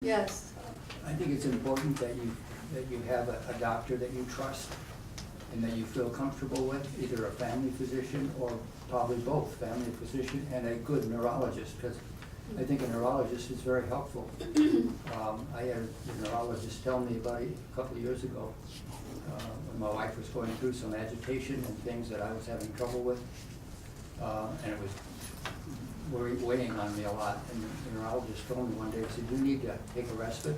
Yes. I think it's important that you have a doctor that you trust and that you feel comfortable with, either a family physician or probably both, family physician and a good neurologist, because I think a neurologist is very helpful. I had a neurologist tell me about it a couple of years ago when my wife was going through some agitation and things that I was having trouble with, and it was weighing on me a lot. And the neurologist told me one day, he said, "You need to take a respite.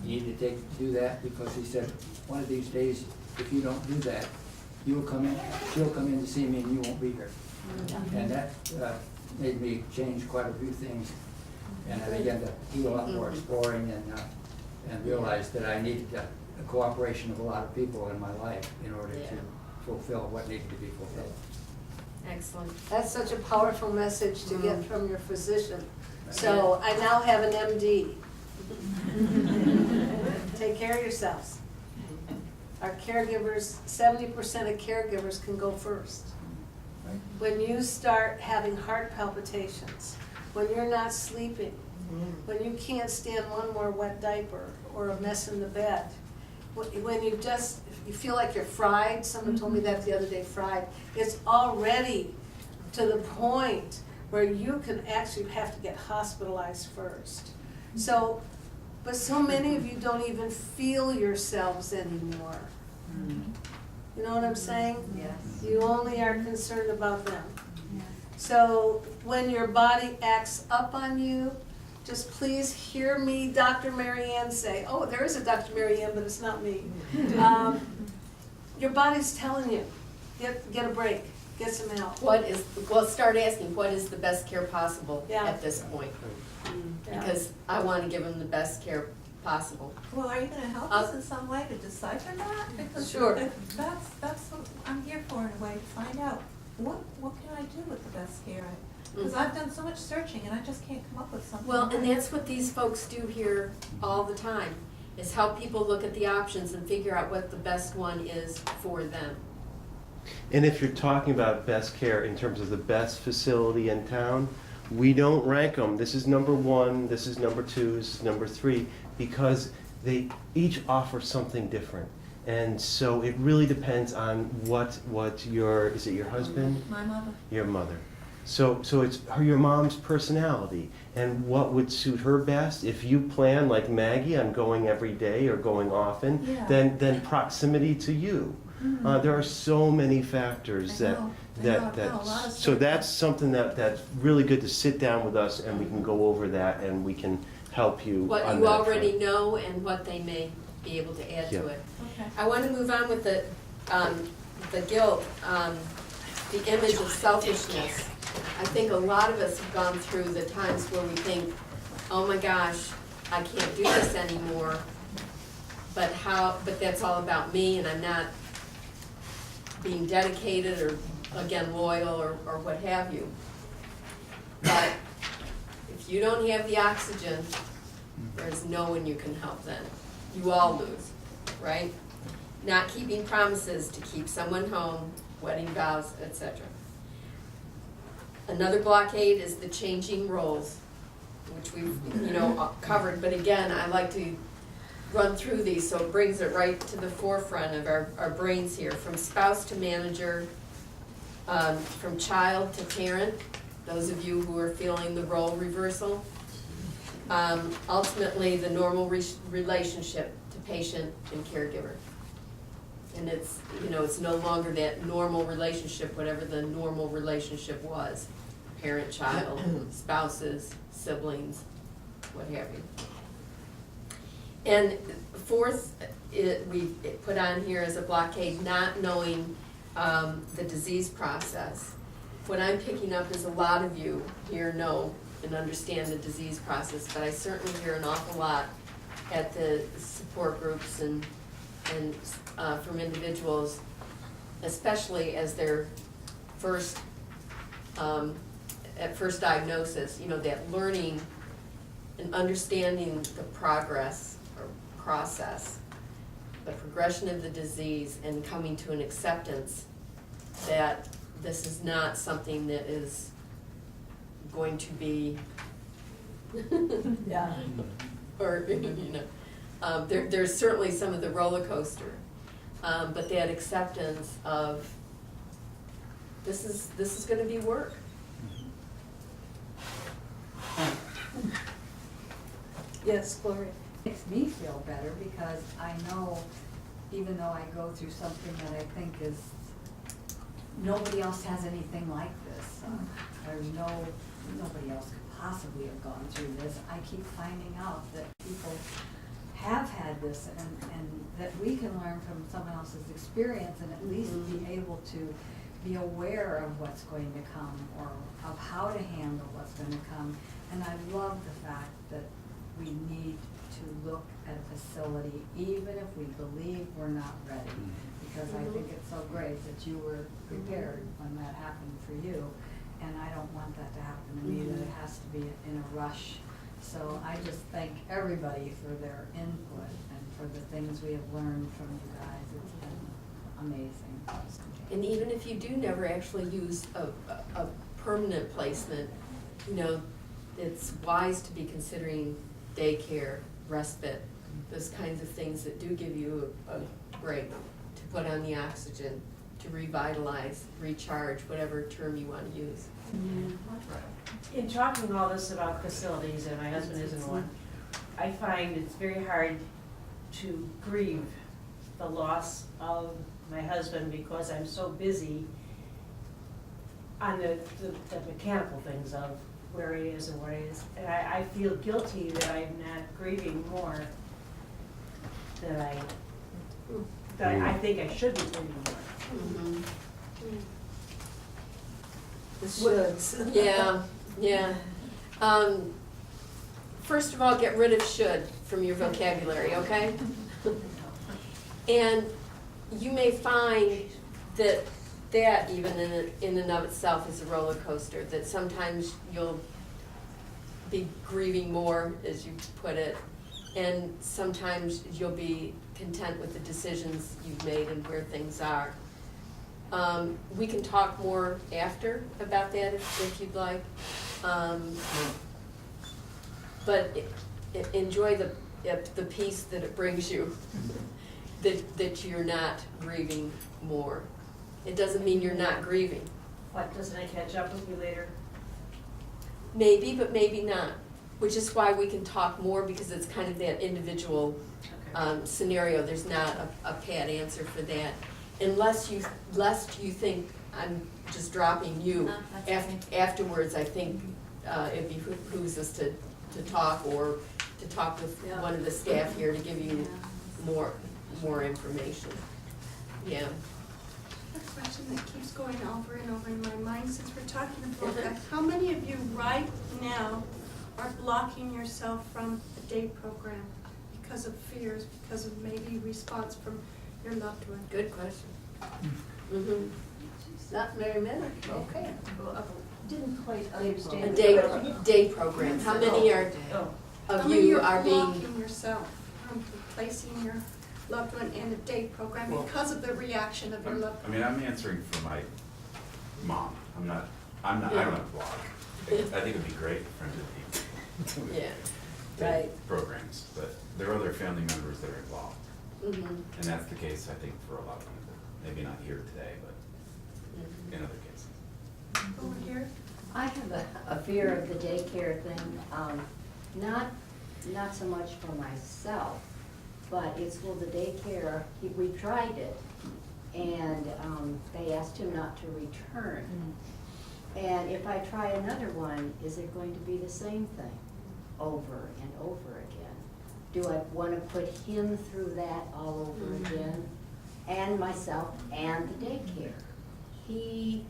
You need to do that because," he said, "one of these days, if you don't do that, she'll come in to see me and you won't be here." And that made me change quite a few things. And I began to do a lot more exploring and realized that I needed the cooperation of a lot of people in my life in order to fulfill what needed to be fulfilled. Excellent. That's such a powerful message to get from your physician. So I now have an MD. Take care of yourselves. Our caregivers, 70% of caregivers can go first. Right? When you start having heart palpitations, when you're not sleeping, when you can't stand one more wet diaper or a mess in the bed, when you feel like you're fried, someone told me that the other day, fried, it's already to the point where you can actually have to get hospitalized first. So, but so many of you don't even feel yourselves anymore. You know what I'm saying? Yes. You only are concerned about them. So when your body acts up on you, just please hear me, Dr. Marianne, say, oh, there is a Dr. Marianne, but it's not me. Your body's telling you, get a break, get some help. Well, start asking, what is the best care possible Yeah. at this point? Yeah. Because I want to give them the best care possible. Well, are you going to help us in some way to decipher that? Because Sure. That's what I'm here for, in a way, to find out what can I do with the best care? Because I've done so much searching and I just can't come up with something. Well, and that's what these folks do here all the time, is help people look at the options and figure out what the best one is for them. And if you're talking about best care in terms of the best facility in town, we don't rank them. This is number one, this is number two, this is number three, because they each offer something different. And so it really depends on what is it your husband? My mother. Your mother. So it's your mom's personality and what would suit her best. If you plan like Maggie on going every day or going often, Yeah. then proximity to you. There are so many factors I know a lot of so that's something that's really good to sit down with us and we can go over that and we can help you. What on you that already front. know and what they may be able to add to Yeah. it. Okay. I want to move on with the guilt, the image of selfishness. I think a lot of us have gone through the times where we think, oh my gosh, I can't do this anymore, but that's all about me and I'm not being dedicated or, again, loyal or what have you. But if you don't have the oxygen, there's no one you can help then. You all lose, right? Not keeping promises to keep someone home, wedding vows, etc. Another blockade is the changing roles, which we've covered. But again, I like to run through these so it brings it right to the forefront of our brains here. From spouse to manager, from child to parent, those of you who are feeling the role reversal. Ultimately, the normal relationship to patient and caregiver. And it's no longer that normal relationship, whatever the normal relationship was. Parent, child, spouses, siblings, what have you. And fourth, we put on here as a blockade, not knowing the disease process. What I'm picking up is a lot of you here know and understand the disease process, but I certainly hear an awful lot at the support groups and from individuals, especially as their first diagnosis, that learning and understanding the progress or process, the progression of the disease, and coming to an acceptance that this is not something that is going to be Yeah. Or, you know, there's certainly some of the roller coaster, but that acceptance of, this is gonna be work. Yes, Gloria. Makes me feel better because I know, even though I go through something that I think is, nobody else has anything like this. There's nobody else could possibly have gone through this. I keep finding out that people have had this and that we can learn from someone else's experience and at least be able to be aware of what's going to come or of how to handle what's going to come. And I love the fact that we need to look at a facility, even if we believe we're not ready. Because I think it's so great that you were prepared when that happened for you. And I don't want that to happen to me, that it has to be in a rush. So I just thank everybody for their input and for the things we have learned from you guys. It's been amazing. And even if you do never actually use a permanent placement, you know, it's wise to be considering daycare, respite, those kinds of things that do give you a break, to put on the oxygen, to revitalize, recharge, whatever term you want to use. In talking all this about facilities, and my husband isn't one, I find it's very hard to grieve the loss of my husband because I'm so busy on the mechanical things of where he is and where he is. And I feel guilty that I'm not grieving more than I think I should be grieving more. The shoulds. Yeah. First of all, get rid of should from your vocabulary, okay? And you may find that even in and of itself is a roller coaster, that sometimes you'll be grieving more, as you put it, and sometimes you'll be content with the decisions you've made and where things are. We can talk more after about that if you'd like. But enjoy the peace that it brings you, that you're not grieving more. It doesn't mean you're not grieving. What, doesn't it catch up with me later? Maybe, but maybe not, which is why we can talk more, because it's kind of that individual scenario. There's not a pat answer for that. Lest you think I'm just dropping you. Afterwards, I think it behooves us to talk, or to talk with one of the staff here to give you more information. Yeah. A question that keeps going over and over in my mind since we're talking about that. How many of you right now are blocking yourself from the day program because of fears, because of maybe response from your loved one? Good question. Mm-hmm. Not very many, okay. Didn't quite A understand. day program. How many Oh. How of many you you're are being? blocking yourself from placing your loved one in a day program because of the reaction of your loved I one? mean, I'm answering for my mom. I don't have a blog. I think it'd be great for him to be Yeah. Right. programs, but there are other family members that are involved. Mm-hmm. And that's the case, I think, for a lot of people. Maybe not here today, but in other cases. Over here? I have a fear of the daycare thing, not so much for myself, but it's for the daycare. We tried it, and they asked him not to return. And if I try another one, is it going to be the same thing over and over again? Do I want to put him through that all over again, and myself and the daycare? He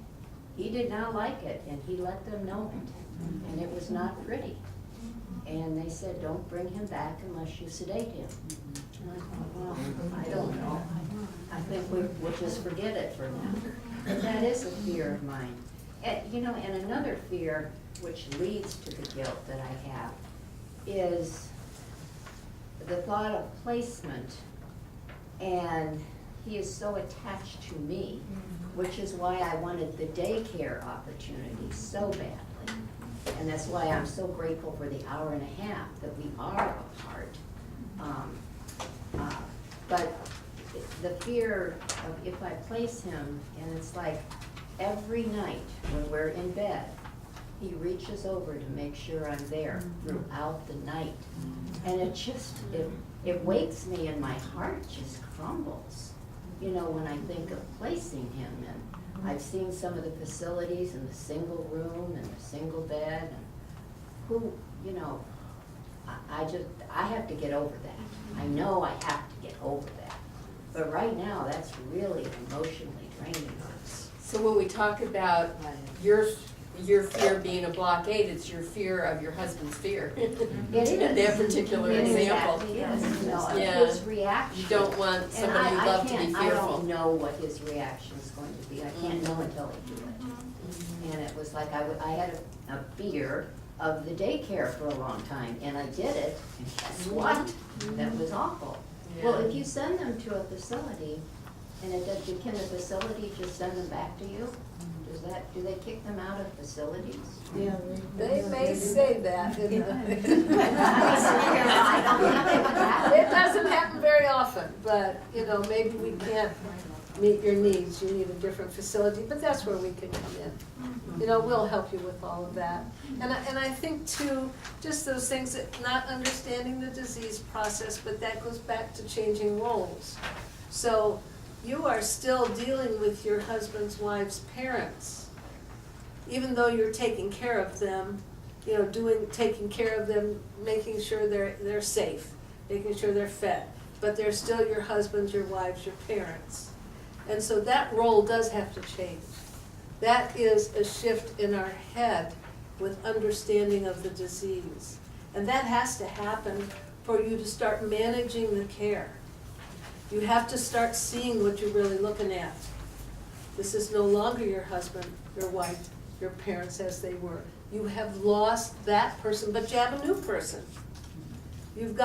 did not like it, and he let them know it, and it was not pretty. And they said, don't bring him back unless you sedate him. And I thought, well, I don't know. I think we'll just forget it for now. But that is a fear of mine. And, and another fear, which leads to the guilt that I have, is the thought of placement. And he is so attached to me, which is why I wanted the daycare opportunity so badly. And that's why I'm so grateful for the hour and a half that we are apart. But the fear of if I place him, and it's like every night when we're in bed, he reaches over to make sure I'm there throughout the night. And it just, it wakes me and my heart just crumbles, you know, when I think of placing him. And I've seen some of the facilities and the single room and the single bed, and who, you know, I have to get over that. I know I have to get over that. But right now, that's really emotionally draining us. So when we talk about your fear being a blockade, it's your fear of your husband's fear. It In that particular It example. exactly is, you know, Yeah. his reaction. You don't want And somebody you love to be I fearful. don't know what his reaction is going to be. I can't know until I do it. And it was like I had a fear of the daycare for a long time, and I did it, and guess what? That was awful. Well, Yeah. if you send them to a facility, and can the facility just send them back to you? Do they kick them out of facilities? Yeah, they may say that. In the- I don't think it would happen. It doesn't happen very often, but, you know, maybe we can't meet your needs, you need a different facility, but that's where we can come in. You know, we'll help you with all of that. And I think too, just those things that, not understanding the disease process, but that goes back to changing roles. So you are still dealing with your husband's wife's parents, even though you're taking care of them, you know, taking care of them, making sure they're safe, making sure they're fed, but they're still your husband's, your wife's, your parents. And so that role does have to change. That is a shift in our head with understanding of the disease. And that has to happen for you to start managing the care. You have to start seeing what you're really looking at. This is no longer your husband, your wife, your parents as they were. You have lost that person, but you have a new person. And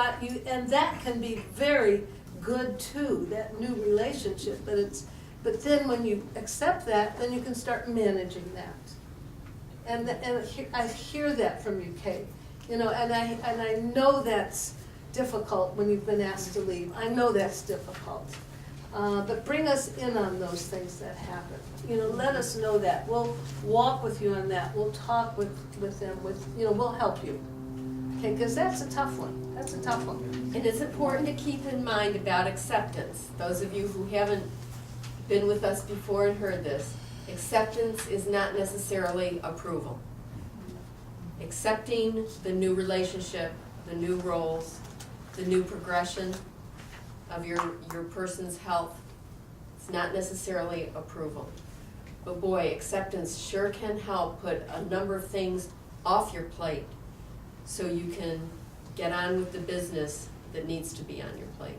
that can be very good too, that new relationship, but then when you accept that, then you can start managing that. And I hear that from you, Kate. You know, and I know that's difficult when you've been asked to leave. I know that's difficult. But bring us in on those things that happen. You know, let us know that. We'll walk with you on that. We'll talk with them, we'll help you. Okay, because that's a tough one. That's a tough one. And it's important to keep in mind about acceptance. Those of you who haven't been with us before and heard this, acceptance is not necessarily approval. Accepting the new relationship, the new roles, the new progression of your person's health, it's not necessarily approval. But boy, acceptance sure can help put a number of things off your plate so you can get on with the business that needs to be on your plate.